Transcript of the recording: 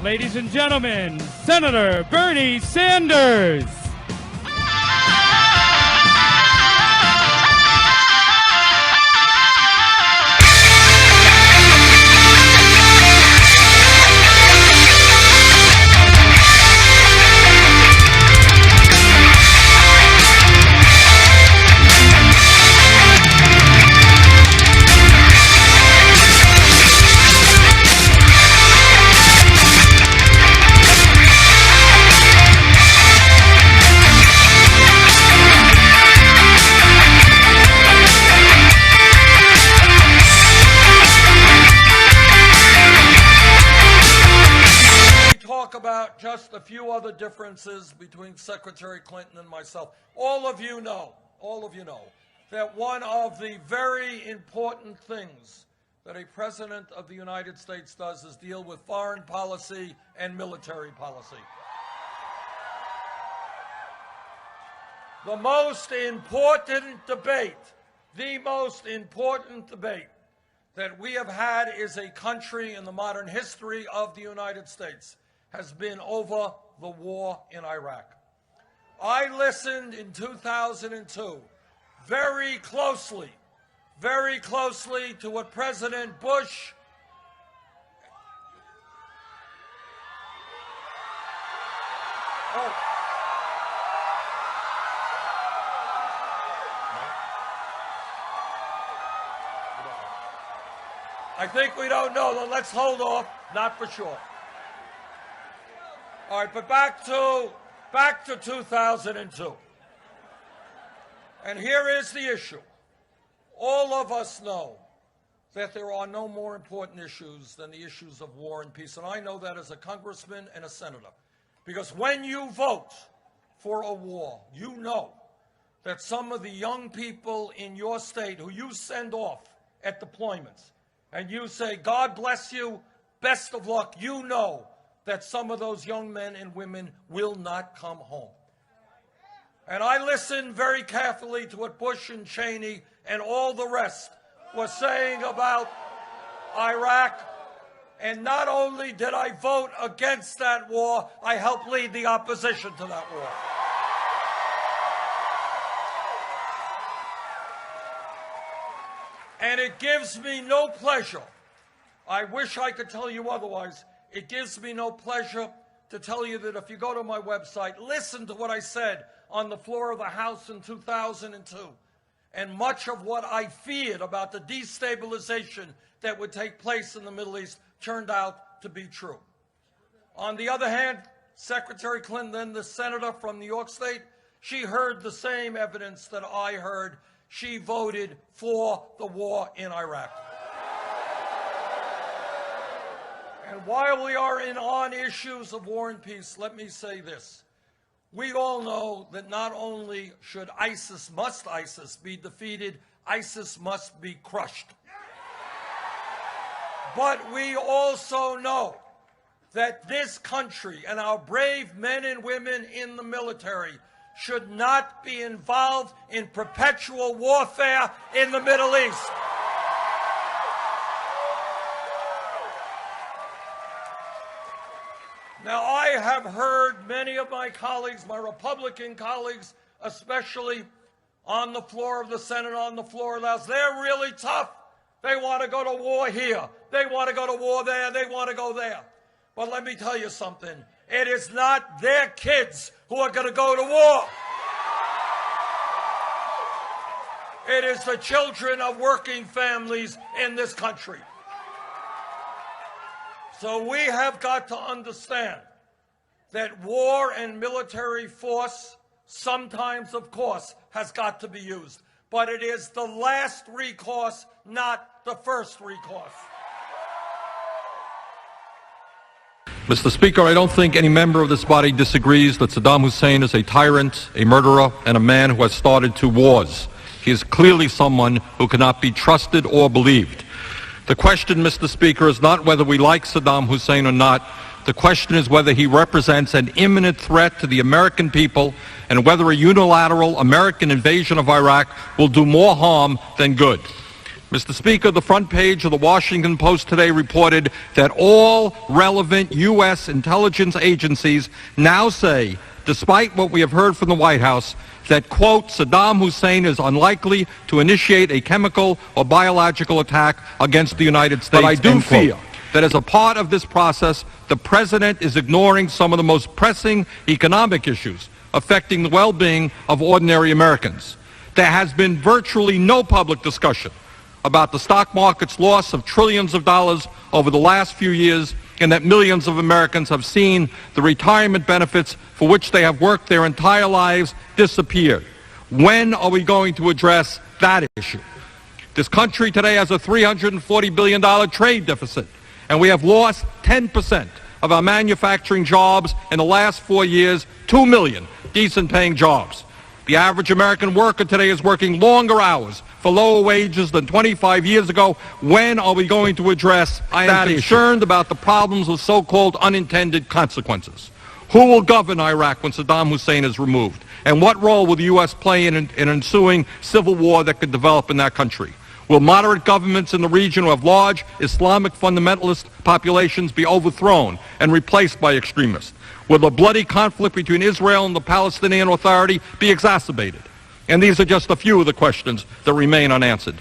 Ladies and gentlemen, Senator Bernie Sanders. About just a few other differences between Secretary Clinton and myself. All of you know that one of the very important things that a president of the United States does is deal with foreign policy and military policy. The most important debate that we have had as a country in the modern history of the United States has been over the war in Iraq. I listened in 2002 very closely to what President Bush I think we don't know. Let's hold off, not for sure. All right, but back to 2002. And here is the issue. All of us know that there are no more important issues than the issues of war and peace. And I know that as a congressman and a senator. Because when you vote for a war, you know that some of the young people in your state who you send off at deployments, and you say, God bless you, best of luck, you know that some of those young men and women will not come home. And I listened very carefully to what Bush and Cheney and all the rest were saying about Iraq. And not only did I vote against that war, I helped lead the opposition to that war. And it gives me no pleasure. I wish I could tell you otherwise. It gives me no pleasure to tell you that if you go to my website, listen to what I said on the floor of the House in 2002. And much of what I feared about the destabilization that would take place in the Middle East turned out to be true. On the other hand, Secretary Clinton, the senator from New York State, she heard the same evidence that I heard. She voted for the war in Iraq. And while we are on issues of war and peace, let me say this. We all know that not only should ISIS be defeated, ISIS must be crushed. But we also know that this country and our brave men and women in the military should not be involved in perpetual warfare in the Middle East. Now, I have heard many of my colleagues, my Republican colleagues, especially on the floor of the Senate, on the floor of the House, they're really tough. They want to go to war here. They want to go to war there. They want to go there. But let me tell you something. It is not their kids who are going to go to war. It is the children of working families in this country. So we have got to understand that war and military force sometimes, of course, has got to be used. But it is the last recourse, not the first recourse. Mr. Speaker, I don't think any member of this body disagrees that Saddam Hussein is a tyrant, a murderer, and a man who has started 2 wars. He is clearly someone who cannot be trusted or believed. The question, Mr. Speaker, is not whether we like Saddam Hussein or not. The question is whether he represents an imminent threat to the American people and whether a unilateral American invasion of Iraq will do more harm than good. Mr. Speaker, the front page of the Washington Post today reported that all relevant U.S. intelligence agencies now say, despite what we have heard from the White House, that, quote, Saddam Hussein is unlikely to initiate a chemical or biological attack against the United States. But I do fear that as a part of this process, the President is ignoring some of the most pressing economic issues affecting the well-being of ordinary Americans. There has been virtually no public discussion about the stock market's loss of trillions of dollars over the last few years, and that millions of Americans have seen the retirement benefits for which they have worked their entire lives disappear. When are we going to address that issue? This country today has a $340 billion trade deficit, and we have lost 10% of our manufacturing jobs in the last 4 years, 2 million decent-paying jobs. The average American worker today is working longer hours for lower wages than 25 years ago. When are we going to address that issue? I am concerned about the problems with so-called unintended consequences. Who will govern Iraq when Saddam Hussein is removed? And what role will the U.S. play in an ensuing civil war that could develop in that country? Will moderate governments in the region who have large Islamic fundamentalist populations be overthrown and replaced by extremists? Will the bloody conflict between Israel and the Palestinian Authority be exacerbated? And these are just a few of the questions that remain unanswered.